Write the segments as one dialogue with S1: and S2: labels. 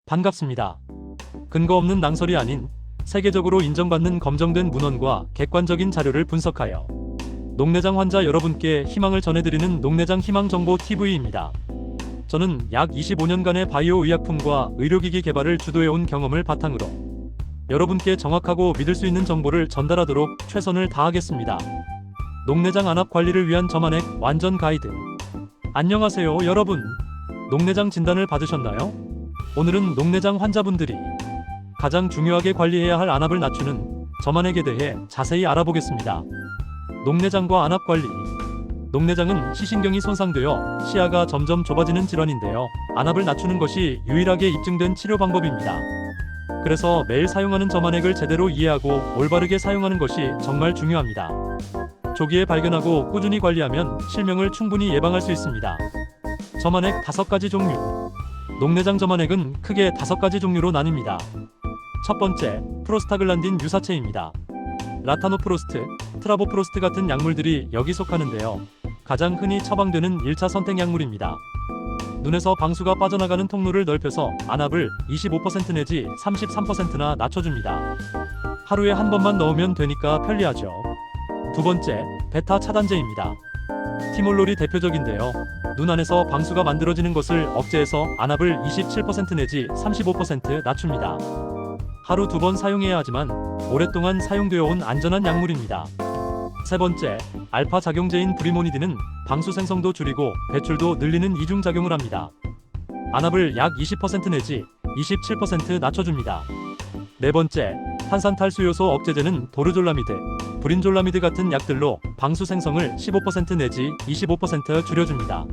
S1: 반갑습니다. 근거 없는 낭설이 아닌 세계적으로 인정받는 검증된 문헌과 객관적인 자료를 분석하여 녹내장 환자 여러분께 희망을 전해드리는 녹내장 희망정보TV입니다. 저는 약 25년간의 바이오 의약품과 의료기기 개발을 주도해온 경험을 바탕으로 여러분께 정확하고 믿을 수 있는 정보를 전달하도록 최선을 다하겠습니다. 녹내장 안압 관리를 위한 저만의 완전 가이드. 안녕하세요 여러분. 녹내장 진단을 받으셨나요? 오늘은 녹내장 환자분들이 가장 중요하게 관리해야 할 안압을 낮추는 저만액에 대해 자세히 알아보겠습니다. 녹내장과 안압 관리. 녹내장은 시신경이 손상되어 시야가 점점 좁아지는 질환인데요. 안압을 낮추는 것이 유일하게 입증된 치료 방법입니다. 그래서 매일 사용하는 저만액을 제대로 이해하고 올바르게 사용하는 것이 정말 중요합니다. 조기에 발견하고 꾸준히 관리하면 실명을 충분히 예방할 수 있습니다. 저만액 5가지 종류. 녹내장 저만액은 크게 5가지 종류로 나뉩니다. 첫 번째, 프로스타글란딘 유사체입니다. 라타노프로스트, 트라보프로스트 같은 약물들이 여기 속하는데요. 가장 흔히 처방되는 1차 선택 약물입니다. 눈에서 방수가 빠져나가는 통로를 넓혀서 안압을 25% 내지 33%나 낮춰줍니다. 하루에 한 번만 넣으면 되니까 편리하죠. 두 번째, 베타 차단제입니다. 티몰롤이 대표적인데요. 눈 안에서 방수가 만들어지는 것을 억제해서 안압을 27% 내지 35% 낮춥니다. 하루 2번 사용해야 하지만 오랫동안 사용되어 온 안전한 약물입니다. 세 번째, 알파 작용제인 브리모니딘은 방수 생성도 줄이고 배출도 늘리는 이중작용을 합니다. 안압을 약 20% 내지 27% 낮춰줍니다. 네 번째, 탄산탈수요소 억제제는 도르졸라미드, 브린졸라미드 같은 약들로 방수 생성을 15% 내지 25% 줄여줍니다.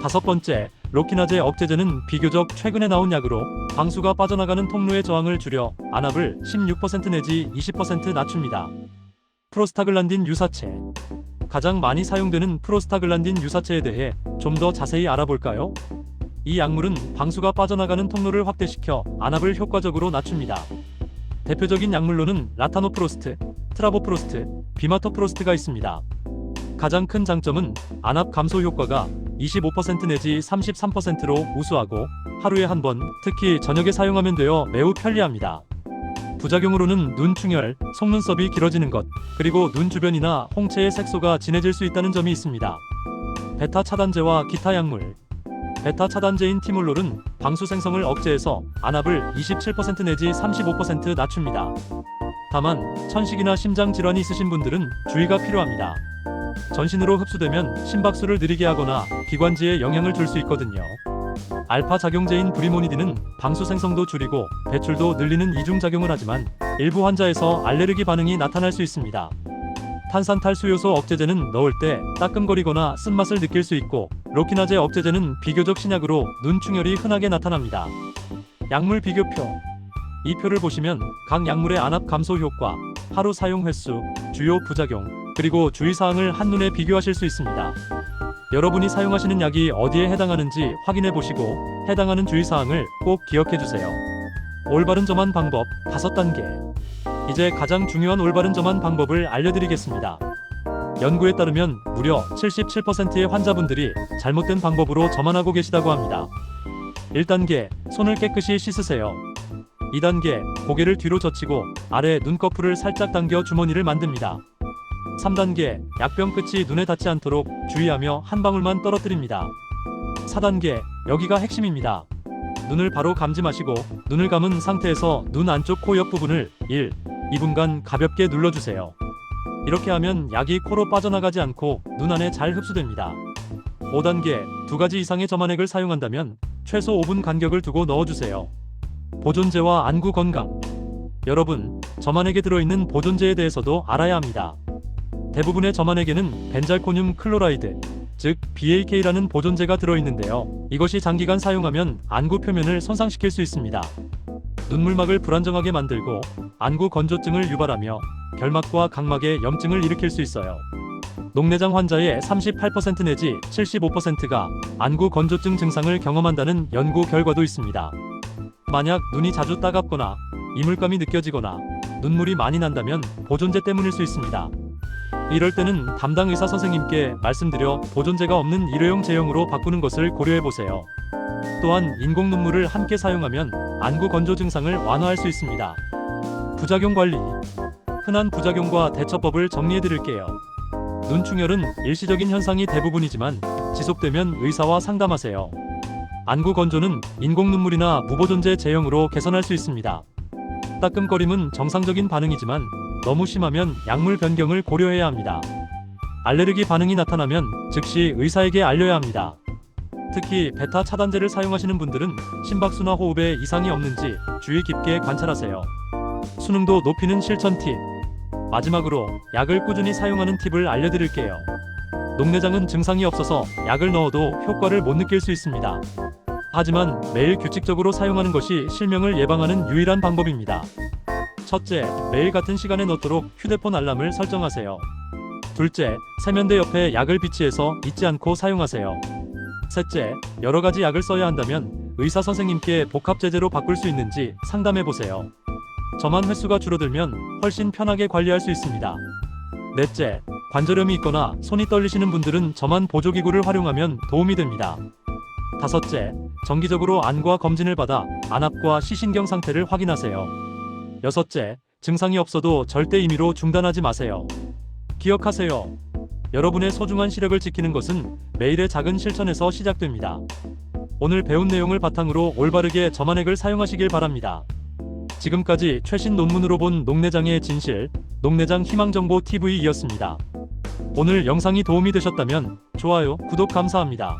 S1: 다섯 번째, 로키나제 억제제는 비교적 최근에 나온 약으로 방수가 빠져나가는 통로의 저항을 줄여 안압을 16% 내지 20% 낮춥니다. 프로스타글란딘 유사체. 가장 많이 사용되는 프로스타글란딘 유사체에 대해 좀 더 자세히 알아볼까요? 이 약물은 방수가 빠져나가는 통로를 확대시켜 안압을 효과적으로 낮춥니다. 대표적인 약물로는 라타노프로스트, 트라보프로스트, 비마토프로스트가 있습니다. 가장 큰 장점은 안압 감소 효과가 25% 내지 33%로 우수하고 하루에 한 번, 특히 저녁에 사용하면 되어 매우 편리합니다. 부작용으로는 눈 충혈, 속눈썹이 길어지는 것, 그리고 눈 주변이나 홍채의 색소가 진해질 수 있다는 점이 있습니다. 베타 차단제와 기타 약물. 베타 차단제인 티몰롤은 방수 생성을 억제해서 안압을 27% 내지 35% 낮춥니다. 다만 천식이나 심장 질환이 있으신 분들은 주의가 필요합니다. 전신으로 흡수되면 심박수를 느리게 하거나 기관지에 영향을 줄 수 있거든요. 알파 작용제인 브리모니딘은 방수 생성도 줄이고 배출도 늘리는 이중작용을 하지만 일부 환자에서 알레르기 반응이 나타날 수 있습니다. 탄산탈수요소 억제제는 넣을 때 따끔거리거나 쓴맛을 느낄 수 있고 로키나제 억제제는 비교적 신약으로 눈 충혈이 흔하게 나타납니다. 약물 비교표. 이 표를 보시면 각 약물의 안압 감소 효과, 하루 사용 횟수, 주요 부작용, 그리고 주의사항을 한눈에 비교하실 수 있습니다. 여러분이 사용하시는 약이 어디에 해당하는지 확인해 보시고 해당하는 주의사항을 꼭 기억해 주세요. 올바른 점안 방법 5단계. 이제 가장 중요한 올바른 점안 방법을 알려드리겠습니다. 연구에 따르면 무려 77%의 환자분들이 잘못된 방법으로 점안하고 계시다고 합니다. 1단계, 손을 깨끗이 씻으세요. 2단계, 고개를 뒤로 젖히고 아래 눈꺼풀을 살짝 당겨 주머니를 만듭니다. 3단계, 약병 끝이 눈에 닿지 않도록 주의하며 한 방울만 떨어뜨립니다. 4단계, 여기가 핵심입니다. 눈을 바로 감지 마시고 눈을 감은 상태에서 눈 안쪽 코 옆 부분을 1, 2분간 가볍게 눌러주세요. 이렇게 하면 약이 코로 빠져나가지 않고 눈 안에 잘 흡수됩니다. 5단계, 2가지 이상의 저만액을 사용한다면 최소 5분 간격을 두고 넣어주세요. 보존제와 안구 건강. 여러분, 저만액에 들어있는 보존제에 대해서도 알아야 합니다. 대부분의 저만액에는 벤잘코늄 클로라이드, 즉 BAK라는 보존제가 들어있는데요. 이것이 장기간 사용하면 안구 표면을 손상시킬 수 있습니다. 눈물막을 불안정하게 만들고 안구 건조증을 유발하며 결막과 각막에 염증을 일으킬 수 있어요. 녹내장 환자의 38% 내지 75%가 안구 건조증 증상을 경험한다는 연구 결과도 있습니다. 만약 눈이 자주 따갑거나 이물감이 느껴지거나 눈물이 많이 난다면 보존제 때문일 수 있습니다. 이럴 때는 담당 의사 선생님께 말씀드려 보존제가 없는 일회용 제형으로 바꾸는 것을 고려해보세요. 또한 인공 눈물을 함께 사용하면 안구 건조 증상을 완화할 수 있습니다. 부작용 관리. 흔한 부작용과 대처법을 정리해 드릴게요. 눈충혈은 일시적인 현상이 대부분이지만 지속되면 의사와 상담하세요. 안구 건조는 인공 눈물이나 무보존재 제형으로 개선할 수 있습니다. 따끔거림은 정상적인 반응이지만 너무 심하면 약물 변경을 고려해야 합니다. 알레르기 반응이 나타나면 즉시 의사에게 알려야 합니다. 특히 베타 차단제를 사용하시는 분들은 심박수나 호흡에 이상이 없는지 주의 깊게 관찰하세요. 수능도 높이는 실천 팁. 마지막으로 약을 꾸준히 사용하는 팁을 알려드릴게요. 녹내장은 증상이 없어서 약을 넣어도 효과를 못 느낄 수 있습니다. 하지만 매일 규칙적으로 사용하는 것이 실명을 예방하는 유일한 방법입니다. 첫째, 매일 같은 시간에 넣도록 휴대폰 알람을 설정하세요. 둘째, 세면대 옆에 약을 비치해서 잊지 않고 사용하세요. 셋째, 여러 가지 약을 써야 한다면 의사 선생님께 복합 제제로 바꿀 수 있는지 상담해 보세요. 저만 횟수가 줄어들면 훨씬 편하게 관리할 수 있습니다. 넷째, 관절염이 있거나 손이 떨리시는 분들은 저만 보조기구를 활용하면 도움이 됩니다. 다섯째, 정기적으로 안과 검진을 받아 안압과 시신경 상태를 확인하세요. 여섯째, 증상이 없어도 절대 임의로 중단하지 마세요. 기억하세요. 여러분의 소중한 시력을 지키는 것은 매일의 작은 실천에서 시작됩니다. 오늘 배운 내용을 바탕으로 올바르게 점안액을 사용하시길 바랍니다. 지금까지 최신 논문으로 본 녹내장의 진실, 녹내장 희망정보 TV이었습니다. 오늘 영상이 도움이 되셨다면 좋아요, 구독 감사합니다.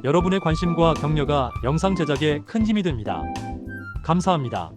S1: 여러분의 관심과 격려가 영상 제작에 큰 힘이 됩니다. 감사합니다.